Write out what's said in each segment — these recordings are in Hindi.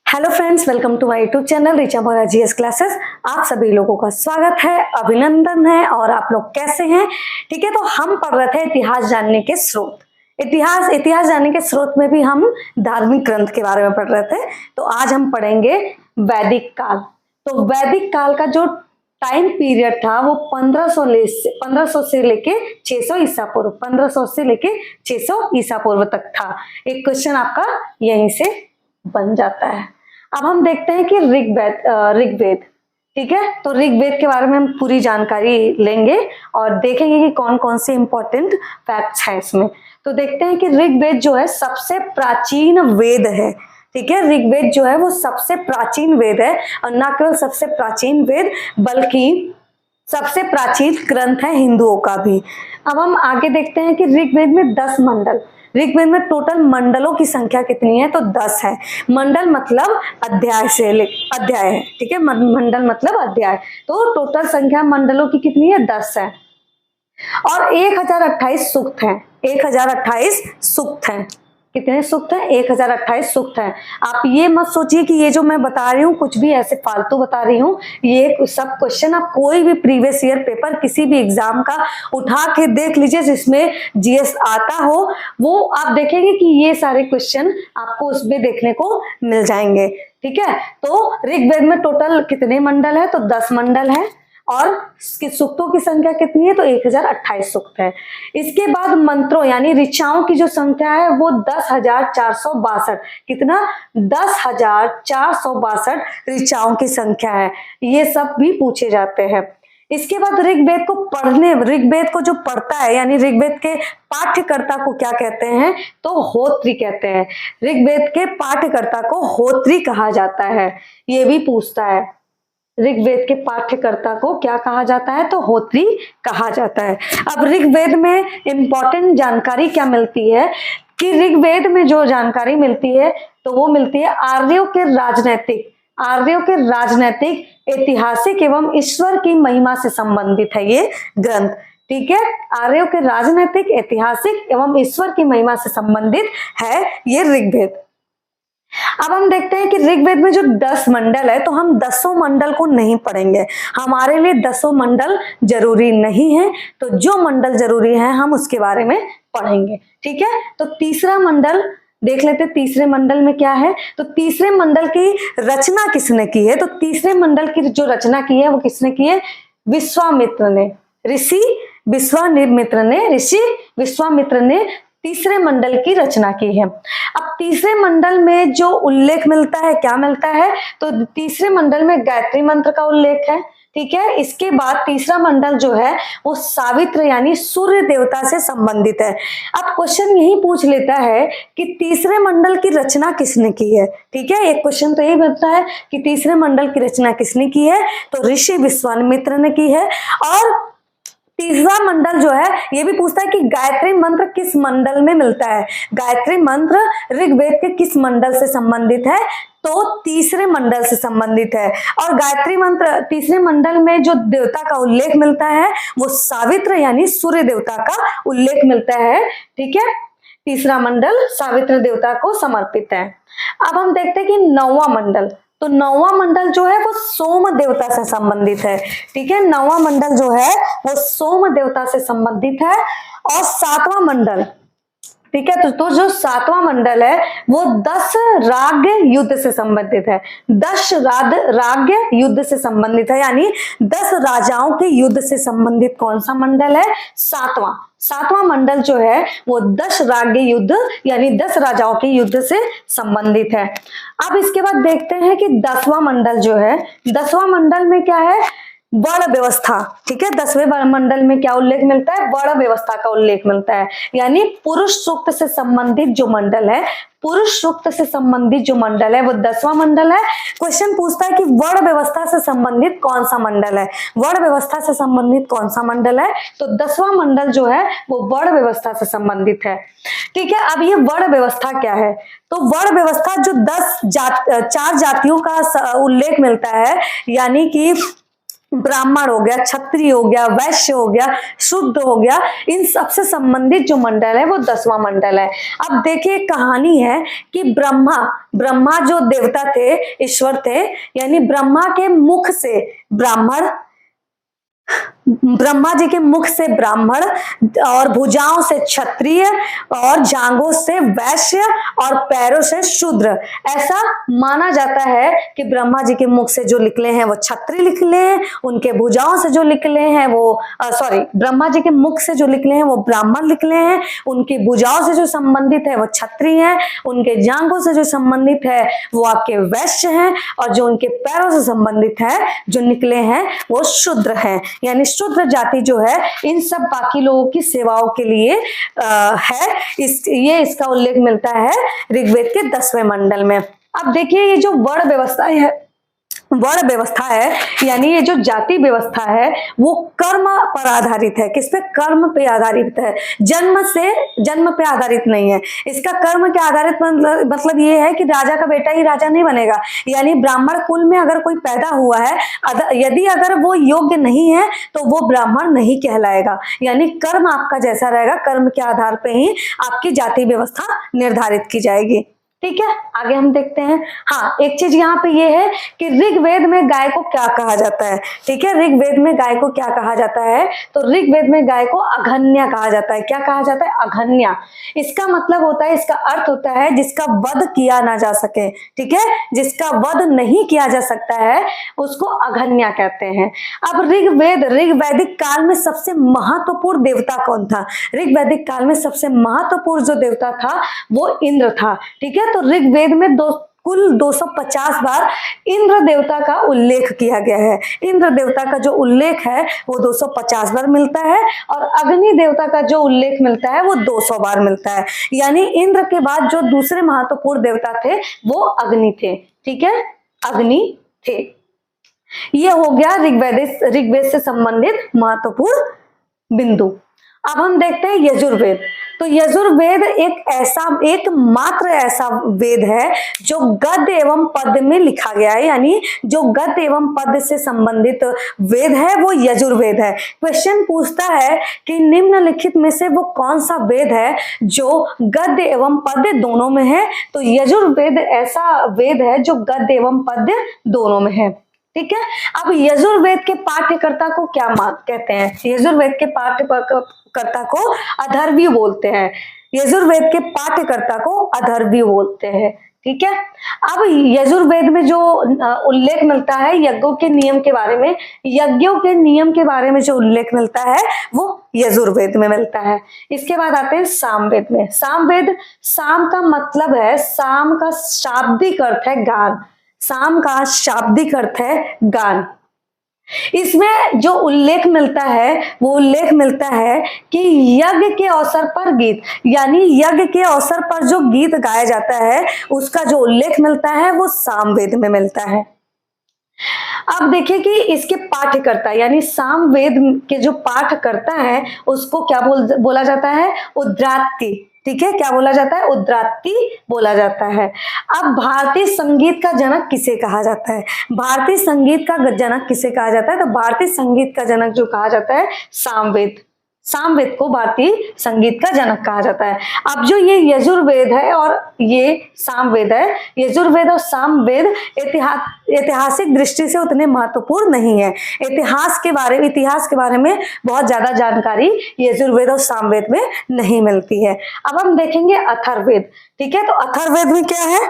Hello friends, welcome to my YouTube channel Richa Bora GS classes. आप सभी लोगों का स्वागत है, अभिनंदन है। और आप लोग कैसे हैं? ठीक है, तो हम पढ़ रहे थे इतिहास जानने के स्रोत। इतिहास जानने के स्रोत में भी हम धार्मिक ग्रंथ के बारे में पढ़ रहे थे। तो आज हम पढ़ेंगे वैदिक काल। तो वैदिक काल का जो टाइम पीरियड था वो 1500 से लेके 600 ईसा पूर्व, 1500 से लेके 600 ईसा पूर्व तक था। एक क्वेश्चन आपका यहीं से बन जाता है। अब हम देखते हैं कि ऋग्वेद, ठीक है। तो ऋग्वेद के बारे में हम पूरी जानकारी लेंगे और देखेंगे कि कौन कौन से इंपॉर्टेंट फैक्ट्स हैं इसमें। तो देखते हैं कि ऋग्वेद जो है सबसे प्राचीन वेद है, ठीक है। ऋग्वेद जो है वो सबसे प्राचीन वेद है, और न केवल सबसे प्राचीन वेद बल्कि सबसे प्राचीन ग्रंथ है हिंदुओं का भी। अब हम आगे देखते हैं कि ऋग्वेद में 10 मंडल, ऋग्वेद में टोटल मंडलों की संख्या कितनी है? तो 10 है। मंडल मतलब अध्याय है, ठीक है। मंडल मतलब अध्याय। तो टोटल संख्या मंडलों की कितनी है? 10 है। और 1028 सूक्त हैं। 1028 सूक्त हैं। कितने सूक्त हैं? 1028 सूक्त हैं। आप ये मत सोचिए कि ये जो मैं बता रही हूँ कुछ भी ऐसे फालतू बता रही हूँ। ये सब क्वेश्चन आप कोई भी प्रीवियस ईयर पेपर किसी भी एग्जाम का उठा के देख लीजिए जिसमें जीएस आता हो, वो आप देखेंगे कि ये सारे क्वेश्चन आपको उसमें देखने को मिल जाएंगे, ठीक है। तो ऋग्वेद में टोटल कितने मंडल है? तो 10 मंडल है। और सूक्तों की संख्या कितनी है? तो 1028 सूक्त है। इसके बाद मंत्रों यानी ऋचाओं की जो संख्या है वो 10,462। कितना? 10,462 ऋचाओं की संख्या है। ये सब भी पूछे जाते हैं। इसके बाद ऋग्वेद को जो पढ़ता है यानी ऋग्वेद के पाठ्यकर्ता को क्या कहते हैं? तो होत्री कहते हैं। ऋग्वेद के पाठ्यकर्ता को होत्री कहा जाता है। ये भी पूछता है, ऋग्वेद के पाठ्यकर्ता को क्या कहा जाता है? तो होत्री कहा जाता है। अब ऋग्वेद में इंपॉर्टेंट जानकारी क्या मिलती है कि ऋग्वेद में जो जानकारी मिलती है तो वो मिलती है आर्यों के राजनैतिक, ऐतिहासिक एवं ईश्वर की महिमा से संबंधित है ये ग्रंथ, ठीक है। आर्यों के राजनैतिक, ऐतिहासिक एवं ईश्वर की महिमा से संबंधित है ये ऋग्वेद। अब हम देखते हैं कि ऋग्वेद में जो 10 मंडल है तो हम 10 मंडल को नहीं पढ़ेंगे, हमारे लिए 10 मंडल जरूरी नहीं है। तो जो मंडल जरूरी है हम उसके बारे में पढ़ेंगे, ठीक है। तो तीसरा मंडल देख लेते हैं। तीसरे मंडल में क्या है? तो तीसरे मंडल की रचना किसने की है? तो तीसरे मंडल की जो रचना की है वो किसने की है? विश्वामित्र ने, ऋषि विश्वामित्र ने तीसरे मंडल की रचना की है। अब तीसरे मंडल में जो उल्लेख मिलता है, क्या मिलता है? तो तीसरे मंडल में गायत्री मंत्र का उल्लेख है, ठीक है। इसके बाद तीसरा मंडल जो है वो सावित्र यानी सूर्य देवता से संबंधित है। अब क्वेश्चन यही पूछ लेता है कि तीसरे मंडल की रचना किसने की है, ठीक है। एक क्वेश्चन तो यही बनता है कि तीसरे मंडल की रचना किसने की है? तो ऋषि विश्वामित्र ने की है। और तीसरा मंडल जो है ये भी पूछता है कि गायत्री मंत्र किस मंडल में मिलता है? गायत्री मंत्र ऋग्वेद के किस मंडल से संबंधित है? तो तीसरे मंडल से संबंधित है। और गायत्री मंत्र तीसरे मंडल में जो देवता का उल्लेख मिलता है वो सावित्र यानी सूर्य देवता का उल्लेख मिलता है, ठीक है। तीसरा मंडल सावित्र देवता को समर्पित है। अब हम देखते हैं कि 9वां मंडल, तो 9वां मंडल जो है वो सोम देवता से संबंधित है, ठीक है। 9वां मंडल जो है वो सोम देवता से संबंधित है। और 7वां मंडल, ठीक है, तो जो 7वां मंडल है वो 10 राज्य युद्ध से संबंधित है। 10 राज्य युद्ध से संबंधित है, यानी 10 राजाओं के युद्ध से संबंधित कौन सा मंडल है? 7वां मंडल जो है वो 10 राज्य युद्ध यानी 10 राजाओं के युद्ध से संबंधित है। अब इसके बाद देखते हैं कि 10वां मंडल जो है, 10वां मंडल में क्या है? वर्ण व्यवस्था, ठीक है। 10वें मंडल में क्या उल्लेख मिलता है? वर्ण व्यवस्था का उल्लेख मिलता है, यानी पुरुष सूक्त से संबंधित जो मंडल है, पुरुष सूक्त से संबंधित जो मंडल है वो 10वां मंडल है। क्वेश्चन पूछता है कि वर्ण व्यवस्था से संबंधित कौन सा मंडल है? वर्ण व्यवस्था से संबंधित कौन सा मंडल है? तो 10वां मंडल जो है वो वर्ण व्यवस्था से संबंधित है, ठीक है। अब ये वर्ण व्यवस्था क्या है? तो वर्ण व्यवस्था जो 4 जातियों का उल्लेख मिलता है, यानी कि ब्राह्मण हो गया, क्षत्रिय हो गया, वैश्य हो गया, शूद्र हो गया, इन सबसे संबंधित जो मंडल है वो 10वां मंडल है। अब देखिए कहानी है कि ब्रह्मा जो देवता थे, ईश्वर थे, यानी ब्रह्मा के मुख से ब्रह्मा जी के मुख से ब्राह्मण और भुजाओं से क्षत्रिय और जांघों से वैश्य और पैरों से शूद्र, ऐसा माना जाता है कि ब्रह्मा जी के मुख से जो निकले हैं वो क्षत्रिय निकले हैं, उनके भुजाओं से जो निकले हैं वो ब्रह्मा जी के मुख से जो निकले हैं वो ब्राह्मण निकले हैं, उनकी भुजाओं से जो संबंधित है वो क्षत्रिय है, उनके जांघों से जो संबंधित है वो आपके वैश्य हैं, और जो उनके पैरों से संबंधित है जो निकले हैं वो शूद्र हैं। यानी शूद्र जाति जो है इन सब बाकी लोगों की सेवाओं के लिए है। इसका उल्लेख मिलता है ऋग्वेद के 10वें मंडल में। अब देखिए ये जो वर्ण व्यवस्था है यानी ये जो जाति व्यवस्था है वो कर्म पर आधारित है। किस पे? कर्म पे आधारित है, जन्म पे आधारित नहीं है। इसका कर्म के आधारित मतलब ये है कि राजा का बेटा ही राजा नहीं बनेगा, यानी ब्राह्मण कुल में अगर कोई पैदा हुआ है, यदि अगर वो योग्य नहीं है तो वो ब्राह्मण नहीं कहलाएगा। यानी कर्म आपका जैसा रहेगा, कर्म के आधार पे ही आपकी जाति व्यवस्था निर्धारित की जाएगी। ठीक है, आगे हम देखते हैं। हाँ, एक चीज यहाँ पे ये है कि ऋग्वेद में गाय को क्या कहा जाता है। ठीक है, ऋग्वेद में गाय को क्या कहा जाता है? तो ऋग्वेद में गाय को अघन्या कहा जाता है। क्या कहा जाता है? अघन्या। इसका मतलब होता है, इसका अर्थ होता है जिसका वध किया ना जा सके। ठीक है, जिसका वध नहीं किया जा सकता है उसको अघन्या कहते हैं। अब ऋग्वैदिक काल में सबसे महत्वपूर्ण देवता कौन था? ऋग्वैदिक काल में सबसे महत्वपूर्ण जो देवता था वो इंद्र था। ठीक है, तो ऋग्वेद में कुल 250 बार इंद्र देवता का उल्लेख किया गया है। इंद्र देवता का जो उल्लेख है वो 250 बार मिलता है, और अग्नि देवता का जो उल्लेख मिलता है वो 200 बार मिलता है। यानी इंद्र के बाद जो दूसरे महत्वपूर्ण देवता थे वो अग्नि थे। ठीक है, अग्नि थे। ये हो गया ऋग्वेद से संबंधित महत्वपूर्ण बिंदु। अब हम देखते हैं यजुर्वेद। तो यजुर्वेद एकमात्र ऐसा वेद है जो गद्य एवं पद्य में लिखा गया है, यानी जो गद्य एवं पद्य से संबंधित वेद है वो यजुर्वेद है। क्वेश्चन पूछता है कि निम्नलिखित में से वो कौन सा वेद है जो गद्य एवं पद्य दोनों में है? तो यजुर्वेद ऐसा वेद है जो गद्य एवं पद्य दोनों में है। ठीक है, अब यजुर्वेद के पाठ्यकर्ता को क्या कहते हैं? यजुर्वेद के पाठ्यकर्ता को अथर्वणीय बोलते हैं। यजुर्वेद के पाठ्यकर्ता को अथर्वणीय बोलते हैं। ठीक है, अब यजुर्वेद में जो उल्लेख मिलता है यज्ञों के नियम के बारे में जो उल्लेख मिलता है वो यजुर्वेद में मिलता है। इसके बाद आते हैं सामवेद में। साम का मतलब है, साम का शाब्दिक अर्थ है गान। साम का शाब्दिक अर्थ है गान। इसमें जो उल्लेख मिलता है वो उल्लेख मिलता है कि यज्ञ के अवसर पर गीत, यानी यज्ञ के अवसर पर जो गीत गाया जाता है उसका जो उल्लेख मिलता है वो सामवेद में मिलता है। अब देखिए कि इसके पाठ्यकर्ता यानी सामवेद के जो पाठकर्ता है उसको क्या बोला जाता है? उद्रात्ति। ठीक है, क्या बोला जाता है? उद्रात्ति बोला जाता है। अब भारतीय संगीत का जनक किसे कहा जाता है? भारतीय संगीत का जनक किसे कहा जाता है? तो भारतीय संगीत का जनक जो कहा जाता है सामवेद को भारतीय संगीत का जनक कहा जाता है। अब जो ये यजुर्वेद है और ये सामवेद है, यजुर्वेद और सामवेद ऐतिहासिक दृष्टि से उतने महत्वपूर्ण नहीं है। इतिहास के बारे में बहुत ज्यादा जानकारी यजुर्वेद और सामवेद में नहीं मिलती है। अब हम देखेंगे अथर्ववेद। ठीक है, तो अथर्ववेद में क्या है?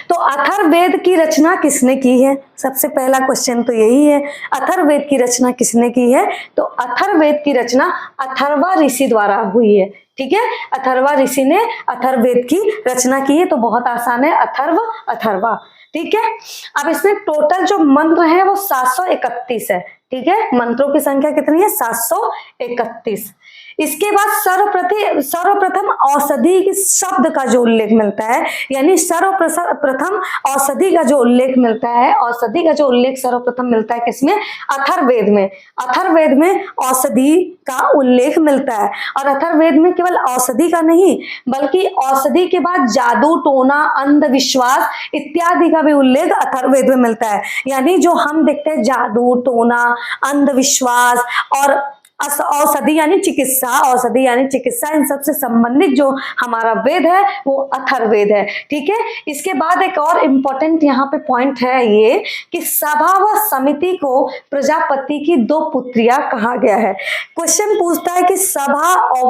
तो अथर्ववेद की रचना किसने की है? सबसे पहला क्वेश्चन तो यही है, अथर्ववेद की रचना किसने की है? तो अथर्ववेद की रचना अथर्वा ऋषि द्वारा हुई है। ठीक है, अथर्वा ऋषि ने अथर्ववेद की रचना की है। तो बहुत आसान है, अथर्वा। ठीक है, अब इसमें टोटल जो मंत्र है वो 731 है। ठीक है, मंत्रों की संख्या कितनी है? 731। इसके बाद सर्वप्रथम औषधि शब्द का जो उल्लेख मिलता है, यानी सर्वप्रथम औषधि का जो उल्लेख मिलता है, औषधि का जो उल्लेख सर्वप्रथम मिलता है किसमें? अथर्ववेद में। अथर्ववेद में औषधि का उल्लेख मिलता है, और अथर्ववेद में केवल औषधि का नहीं बल्कि औषधि के बाद जादू टोना अंधविश्वास इत्यादि का भी उल्लेख अथर्ववेद में मिलता है। यानी जो हम देखते हैं जादू टोना अंधविश्वास और औषधि यानी चिकित्सा, औषधि यानी चिकित्सा, इन सब से संबंधित जो हमारा वेद है वो अथर्ववेद है। ठीक है, इसके बाद एक और इम्पोर्टेंट यहाँ पे पॉइंट है ये कि सभा व समिति को प्रजापति की 2 पुत्रियां कहा गया है। क्वेश्चन पूछता है कि सभा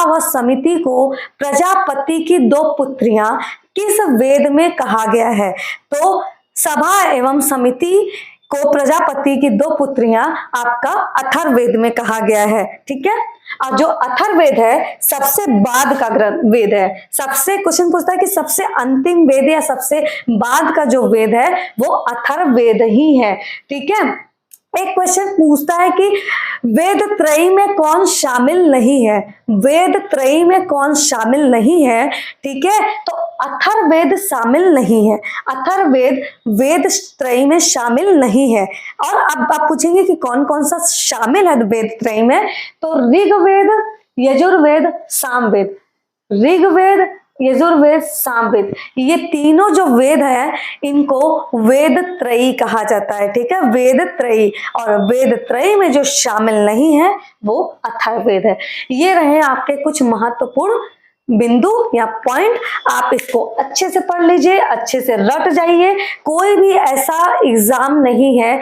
व समिति को प्रजापति की 2 पुत्रियां किस वेद में कहा गया है? तो सभा एवं समिति को प्रजापति की 2 पुत्रियां आपका अथर्ववेद में कहा गया है। ठीक है, और जो अथर्ववेद है सबसे बाद का वेद है। सबसे क्वेश्चन पूछता है कि सबसे अंतिम वेद या सबसे बाद का जो वेद है वो अथर्ववेद ही है। ठीक है, एक क्वेश्चन पूछता है कि वेद त्रयी में कौन शामिल नहीं है? वेद त्रयी में कौन शामिल नहीं है? ठीक है, तो अथर्ववेद शामिल नहीं है। अथर्ववेद वेद त्रयी में शामिल नहीं है। और अब आप पूछेंगे कि कौन कौन सा शामिल है वेद त्रयी में? तो ऋग्वेद, यजुर्वेद, सामवेद। ऋग्वेद, यजुर्वेद, सामवेद, ये तीनों जो वेद है इनको वेद त्रयी कहा जाता है। ठीक है, वेद त्रयी, और वेद त्रयी में जो शामिल नहीं है वो अथर्ववेद है। ये रहे आपके कुछ महत्वपूर्ण बिंदु या पॉइंट। आप इसको अच्छे से पढ़ लीजिए, अच्छे से रट जाइए। कोई भी ऐसा एग्जाम नहीं है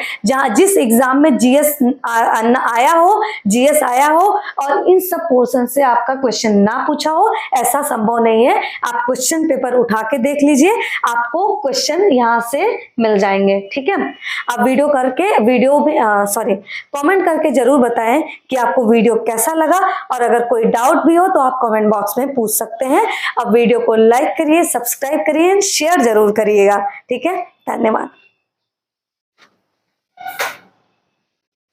जिस एग्जाम में जीएस आया हो, जीएस आया हो और इन सब पोर्शन से आपका क्वेश्चन ना पूछा हो, ऐसा संभव नहीं है। आप क्वेश्चन पेपर उठा के देख लीजिए, आपको क्वेश्चन यहाँ से मिल जाएंगे। ठीक है, आप कमेंट करके जरूर बताएं कि आपको वीडियो कैसा लगा, और अगर कोई डाउट भी हो तो आप कमेंट बॉक्स में पूछ सकते हैं। अब वीडियो को लाइक करिए, सब्सक्राइब करिए, शेयर जरूर करिएगा। ठीक है, धन्यवाद।